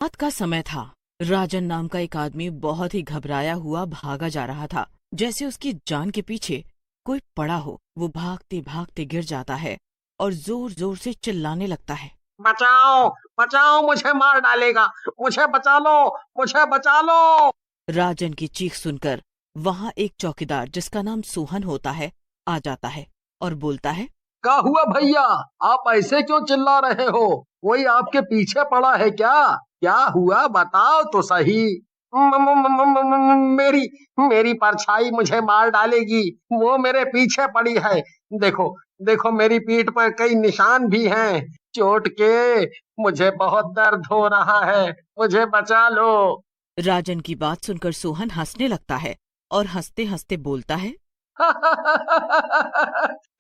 रात का समय था। राजन नाम का एक आदमी बहुत ही घबराया हुआ भागा जा रहा था, जैसे उसकी जान के पीछे कोई पड़ा हो। वो भागते भागते गिर जाता है और जोर जोर से चिल्लाने लगता है। बचाओ, बचाओ, मुझे मार डालेगा। मुझे बचा लो, मुझे बचा लो। राजन की चीख सुनकर वहाँ एक चौकीदार जिसका नाम सोहन होता है आ जाता है और बोलता है, क्या हुआ भैया? आप ऐसे क्यों चिल्ला रहे हो? कोई आपके पीछे पड़ा है क्या? क्या हुआ बताओ तो सही। मेरी मेरी परछाई मुझे मार डालेगी। वो मेरे पीछे पड़ी है। देखो, देखो, मेरी पीठ पर कई निशान भी हैं चोट के। मुझे बहुत दर्द हो रहा है। मुझे बचा लो। राजन की बात सुनकर सोहन हंसने लगता है और हंसते हंसते बोलता है।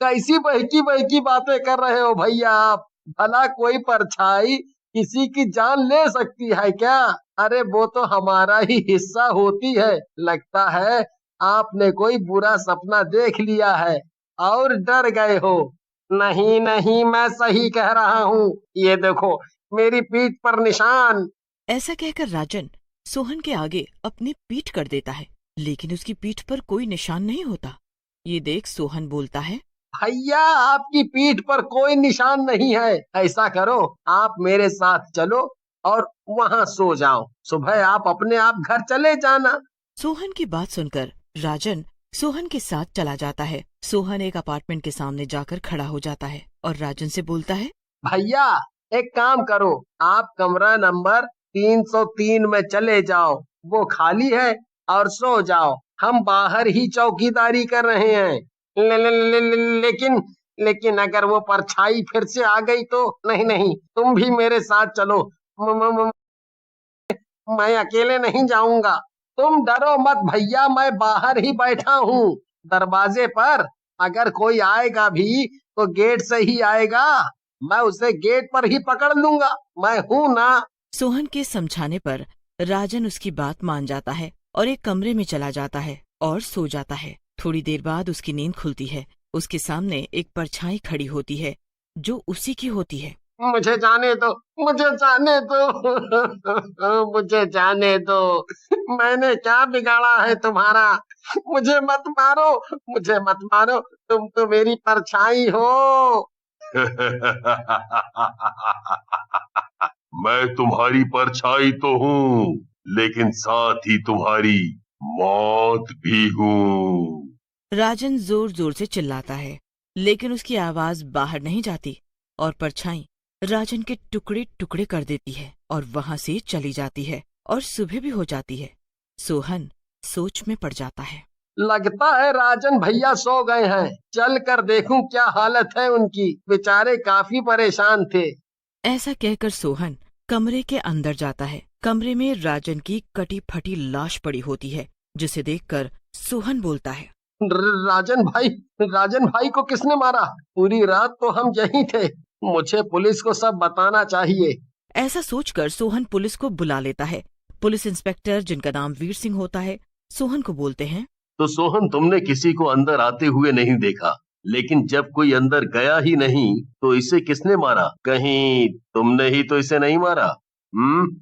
कैसी बहकी बहकी बातें कर रहे हो भैया आप? भला कोई परछाई किसी की जान ले सकती है क्या? अरे वो तो हमारा ही हिस्सा होती है। लगता है आपने कोई बुरा सपना देख लिया है और डर गए हो। नहीं नहीं, मैं सही कह रहा हूँ। ये देखो, मेरी पीठ पर निशान। ऐसा कहकर राजन सोहन के आगे अपनी पीठ कर देता है, लेकिन उसकी पीठ पर कोई निशान नहीं होता। ये देख सोहन बोलता है। भैया, आपकी पीठ पर कोई निशान नहीं है। ऐसा करो, आप मेरे साथ चलो और वहां सो जाओ। सुबह आप अपने आप घर चले जाना। सोहन की बात सुनकर राजन सोहन के साथ चला जाता है। सोहन एक अपार्टमेंट के सामने जाकर खड़ा हो जाता है और राजन से बोलता है। भैया, एक काम करो, आप कमरा नंबर 303 में चले जाओ। वो खाली है और सो जाओ। हम बाहर ही चौकीदारी कर रहे हैं। ले, ले, ले, ले, लेकिन लेकिन अगर वो परछाई फिर से आ गई तो? नहीं नहीं, तुम भी मेरे साथ चलो। म, म, म, मैं अकेले नहीं जाऊंगा। तुम डरो मत भैया, मैं बाहर ही बैठा हूँ दरवाजे पर। अगर कोई आएगा भी तो गेट से ही आएगा। मैं उसे गेट पर ही पकड़ लूंगा। मैं हूं ना। सोहन के समझाने पर राजन उसकी बात मान जाता है और एक कमरे में चला जाता है और सो जाता है। थोड़ी देर बाद उसकी नींद खुलती है। उसके सामने एक परछाई खड़ी होती है जो उसी की होती है। मुझे जाने दो, मुझे जाने दो। मुझे जाने दो। मैंने क्या बिगाड़ा है तुम्हारा? मुझे मत मारो, मुझे मत मारो। तुम तो मेरी परछाई हो। मैं तुम्हारी परछाई तो हूँ, लेकिन साथ ही तुम्हारी मौत भी हूँ। राजन जोर जोर से चिल्लाता है, लेकिन उसकी आवाज बाहर नहीं जाती और परछाई राजन के टुकड़े टुकड़े कर देती है और वहां से चली जाती है और सुबह भी हो जाती है। सोहन सोच में पड़ जाता है। लगता है राजन भैया सो गए हैं। चल कर देखूं क्या हालत है उनकी। बेचारे काफी परेशान थे। ऐसा कहकर सोहन कमरे के अंदर जाता है। कमरे में राजन की कटी फटी लाश पड़ी होती है, जिसे देखकर सोहन बोलता है। राजन भाई, राजन भाई को किसने मारा? पूरी रात तो हम यहीं थे। मुझे पुलिस को सब बताना चाहिए। ऐसा सोचकर सोहन पुलिस को बुला लेता है। पुलिस इंस्पेक्टर, जिनका नाम वीर सिंह होता है, सोहन को बोलते हैं। तो सोहन, तुमने किसी को अंदर आते हुए नहीं देखा, लेकिन जब कोई अंदर गया ही नहीं तो इसे किसने मारा? कहीं तुमने ही तो इसे नहीं मारा? हम्म?